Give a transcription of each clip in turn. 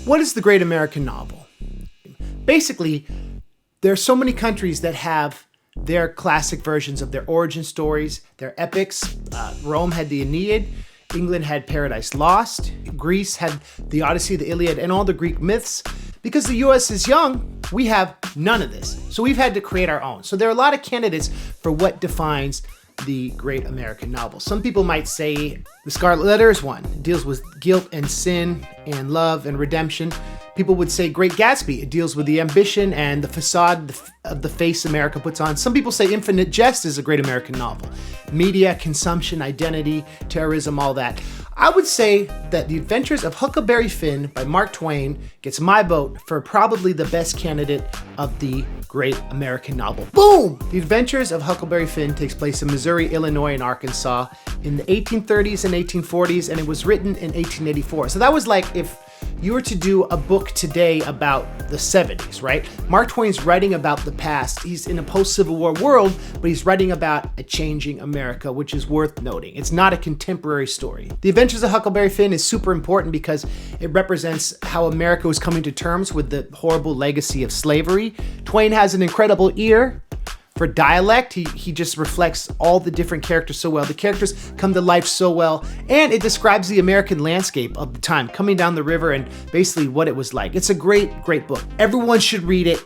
What is the great American novel? Basically, there are so many countries that have their classic versions of their origin stories, their epics. Rome had the Aeneid. England had Paradise Lost. Greece had the Odyssey, the Iliad, and all the Greek myths. Because the US is young, we have none of this. So we've had to create our own. So there are a lot of candidates for what defines the great American novel. Some people might say The Scarlet Letter is one. It deals with guilt and sin and love and redemption. People would say Great Gatsby. It deals with the ambition and the facade of the face America puts on. Some people say Infinite Jest is a great American novel. Media, consumption, identity, terrorism, all that. I would say that The Adventures of Huckleberry Finn by Mark Twain gets my vote for probably the best candidate of the great American novel. Boom! The Adventures of Huckleberry Finn takes place in Missouri, Illinois, and Arkansas in the 1830s and 1840s, and it was written in 1884. So that was like if you were to do a book today about the 70s, right? Mark Twain's writing about the past. He's in a post-Civil War world, but he's writing about a changing America, which is worth noting. It's not a contemporary story. The Adventures of Huckleberry Finn is super important because it represents how America was coming to terms with the horrible legacy of slavery. Twain has an incredible ear for dialect. He just reflects all the different characters so well. The characters come to life so well, and it describes the American landscape of the time, coming down the river and basically what it was like. It's a great, great book. Everyone should read it.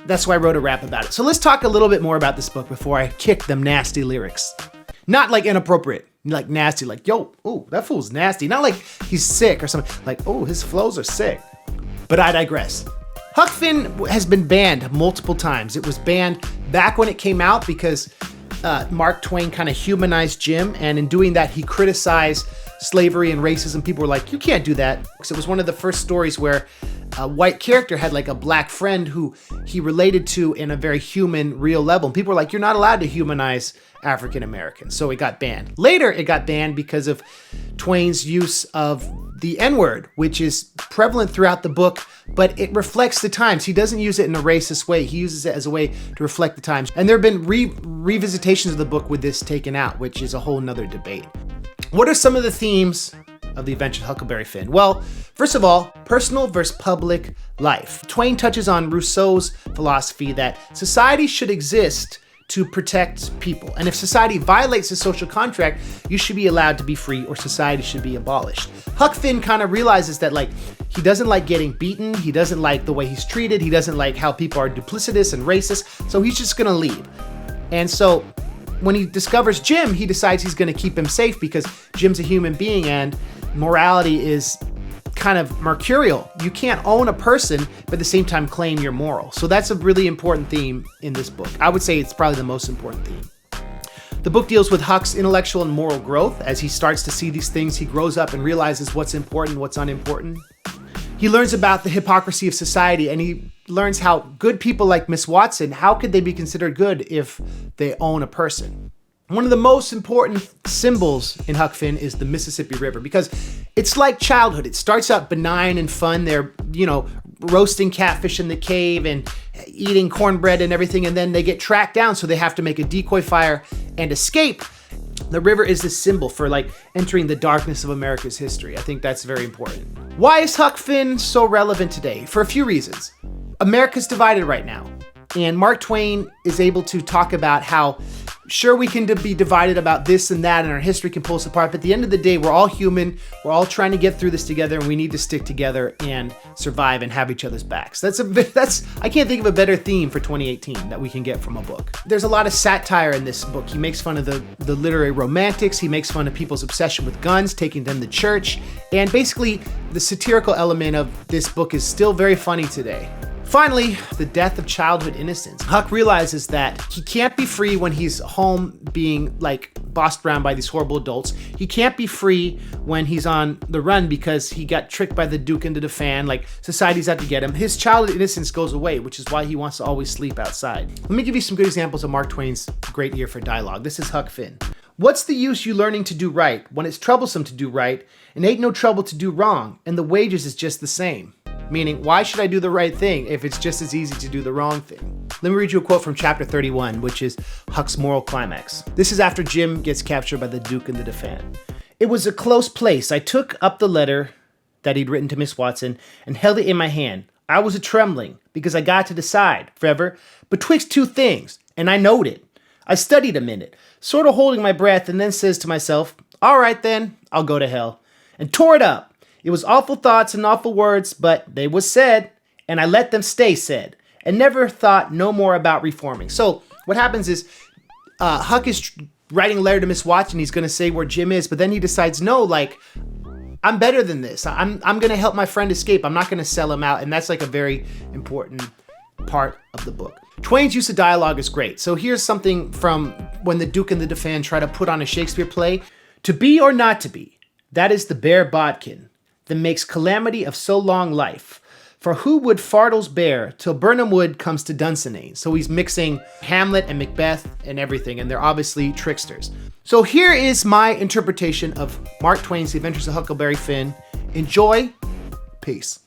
That's why I wrote a rap about it. So let's talk a little bit more about this book before I kick them nasty lyrics. Not like inappropriate, like nasty, like, yo, oh, that fool's nasty. Not like he's sick or something, like, oh, his flows are sick. But I digress. Huck Finn has been banned multiple times. It was banned back when it came out because Mark Twain kind of humanized Jim, and in doing that, he criticized slavery and racism. People were like, you can't do that. Because it was one of the first stories where a white character had like a black friend who he related to in a very human, real level. And people were like, you're not allowed to humanize African Americans. So it got banned. Later, it got banned because of Twain's use of the N-word, which is prevalent throughout the book, but it reflects the times. He doesn't use it in a racist way. He uses it as a way to reflect the times. And there have been revisitations of the book with this taken out, which is a whole nother debate. What are some of the themes of The Adventures of Huckleberry Finn? Well, first of all, personal versus public life. Twain touches on Rousseau's philosophy that society should exist to protect people. And if society violates the social contract, you should be allowed to be free or society should be abolished. Huck Finn kind of realizes that like he doesn't like getting beaten, he doesn't like the way he's treated, he doesn't like how people are duplicitous and racist, so he's just gonna leave. And so when he discovers Jim, he decides he's gonna keep him safe because Jim's a human being and morality is kind of mercurial. You can't own a person, but at the same time claim you're moral. So that's a really important theme in this book. I would say it's probably the most important theme. The book deals with Huck's intellectual and moral growth. As he starts to see these things, he grows up and realizes what's important, what's unimportant. He learns about the hypocrisy of society, and he learns how good people like Miss Watson, how could they be considered good if they own a person? One of the most important symbols in Huck Finn is the Mississippi River because it's like childhood. It starts out benign and fun. They're, roasting catfish in the cave and eating cornbread and everything, and then they get tracked down, so they have to make a decoy fire and escape. The river is the symbol for like entering the darkness of America's history. I think that's very important. Why is Huck Finn so relevant today? For a few reasons. America's divided right now, and Mark Twain is able to talk about how sure, we can be divided about this and that, and our history can pull us apart, but at the end of the day, we're all human, we're all trying to get through this together, and we need to stick together and survive and have each other's backs. That's I can't think of a better theme for 2018 that we can get from a book. There's a lot of satire in this book. He makes fun of the literary romantics, he makes fun of people's obsession with guns, taking them to church, and basically, the satirical element of this book is still very funny today. Finally, the death of childhood innocence. Huck realizes that he can't be free when he's home being like bossed around by these horrible adults. He can't be free when he's on the run because he got tricked by the Duke into the fan, like society's out to get him. His childhood innocence goes away, which is why he wants to always sleep outside. Let me give you some good examples of Mark Twain's great ear for dialogue. This is Huck Finn. What's the use you learning to do right when it's troublesome to do right and ain't no trouble to do wrong and the wages is just the same? Meaning, why should I do the right thing if it's just as easy to do the wrong thing? Let me read you a quote from chapter 31, which is Huck's moral climax. This is after Jim gets captured by the Duke and the Dauphin. It was a close place. I took up the letter that he'd written to Miss Watson and held it in my hand. I was a-trembling because I got to decide, forever, betwixt two things, and I knowed it. I studied a minute, sort of holding my breath, and then says to myself, all right then, I'll go to hell, and tore it up. It was awful thoughts and awful words, but they was said, and I let them stay said, and never thought no more about reforming. So what happens is Huck is writing a letter to Miss Watson. He's going to say where Jim is, but then he decides, no, like, I'm better than this. I'm going to help my friend escape. I'm not going to sell him out. And that's like a very important part of the book. Twain's use of dialogue is great. So here's something from when the Duke and the Dauphin try to put on a Shakespeare play. To be or not to be, that is the bare bodkin that makes calamity of so long life. For who would fardels bear till Birnam Wood comes to Dunsinane? So he's mixing Hamlet and Macbeth and everything, and they're obviously tricksters. So here is my interpretation of Mark Twain's The Adventures of Huckleberry Finn. Enjoy. Peace.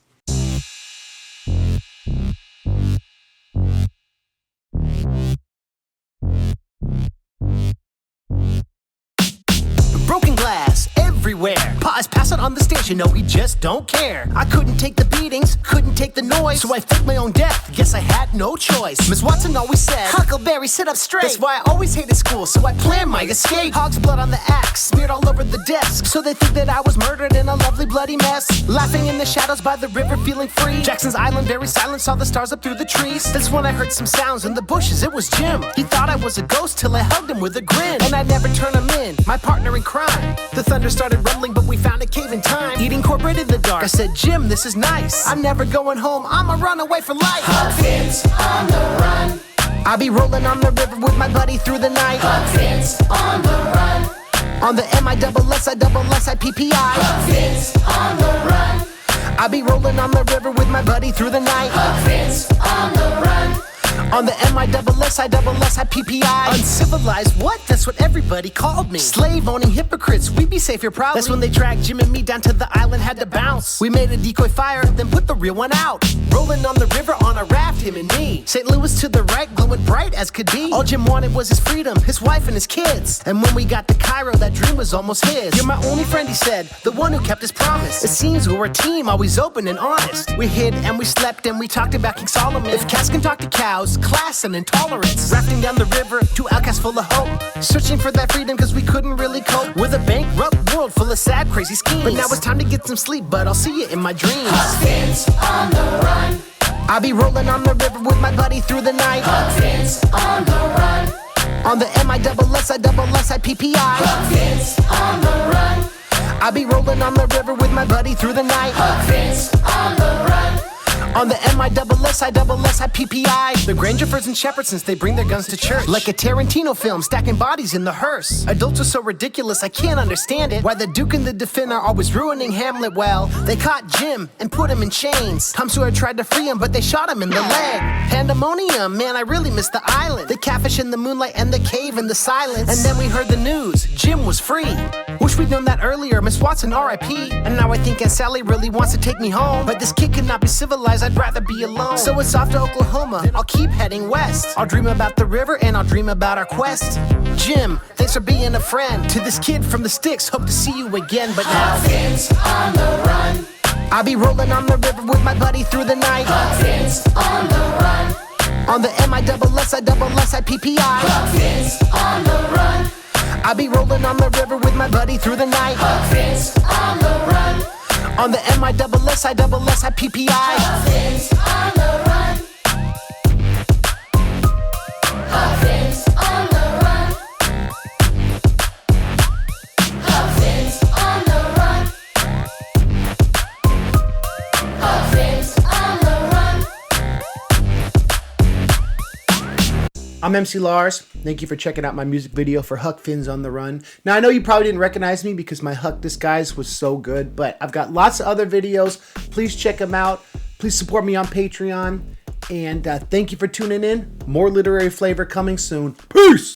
Broken glass everywhere. Pa's passing on the stage, you know he just don't care. I couldn't take the beatings, couldn't take the noise, so I faked my own death. Guess I had no choice. Miss Watson always said, Huckleberry, sit up straight. That's why I always hated school, so I planned my escape. Hog's blood on the axe, smeared all over the desk, so they think that I was murdered in a lovely bloody mess. Laughing in the shadows by the river, feeling free. Jackson's Island, very silent, saw the stars up through the trees. That's when I heard some sounds in the bushes, it was Jim. He thought I was a ghost till I hugged him with a grin, and I'd never turn him in, my partner in crime. The thunder started rumbling, but we found a cave in time. Eating cornbread in the dark, I said, Jim, this is nice. I'm never going home, I'ma run away for life. Huck Finn's on the run. I'll be rolling on the river with my buddy through the night. Huck Finn's on the run. On the MISSIPPI. Huck Finn's on the run. I'll be rolling on the river with my buddy through the night. Huck Finn's on the run. On the MISSIPPI. Uncivilized, what? That's what everybody called me. Slave-owning hypocrites, we'd be safe here proudly. That's when they dragged Jim and me down to the island, had to bounce. We made a decoy fire, then put the real one out. Rolling on the river on a raft, him and me. St. Louis to the right, glowing bright as could be. All Jim wanted was his freedom, his wife and his kids. And when we got to Cairo, that dream was almost his. You're my only friend, he said, the one who kept his promise. It seems we were a team, always open and honest. We hid and we slept and we talked about King Solomon. If cats can talk to cows, class and intolerance. Rafting down the river to outcasts full of hope. Searching for that freedom cause we couldn't really cope with a bankrupt world full of sad, crazy schemes. But now it's time to get some sleep, but I'll see you in my dreams. Huck Finn's on the run. I'll be rolling on the river with my buddy through the night. Huck Finn's on the run. On the MISSIPPI. Huck Finn's on the run. I'll be rolling on the river with my buddy through the night. Huck Finn's on the run. On the MISSIPPI. The Grangerfords and Shepherdsons, they bring their guns to church. Like a Tarantino film, stacking bodies in the hearse. Adults are so ridiculous, I can't understand it. Why the Duke and the Dauphin are always ruining Hamlet. Well, they caught Jim and put him in chains. Tom Sawyer tried to free him, but they shot him in the leg. Pandemonium, man, I really miss the island. The catfish in the moonlight and the cave in the silence. And then we heard the news, Jim was free. Wish we'd known that earlier, Miss Watson, R.I.P. And now I think Aunt Sally really wants to take me home. But this kid cannot be civilized, I'd rather be alone. So it's off to Oklahoma, I'll keep heading west. I'll dream about the river and I'll dream about our quest. Jim, thanks for being a friend to this kid from the sticks, hope to see you again. But now Huck Finn's on the run. I'll be rolling on the river with my buddy through the night. Huck Finn's on the run. On the MISSIPPI. Huck Finn's on the run. I'll be rolling on the river with my buddy through the night. Huck Finn's on the run. On the MISSIPPI. Huck Finn's on the run. Huck Finn's on the run. Huck Finn's on the run. Huck Finn's on the run. I'm MC Lars. Thank you for checking out my music video for Huck Finn's on the Run. Now, I know you probably didn't recognize me because my Huck disguise was so good, but I've got lots of other videos. Please check them out. Please support me on Patreon. And thank you for tuning in. More literary flavor coming soon. Peace!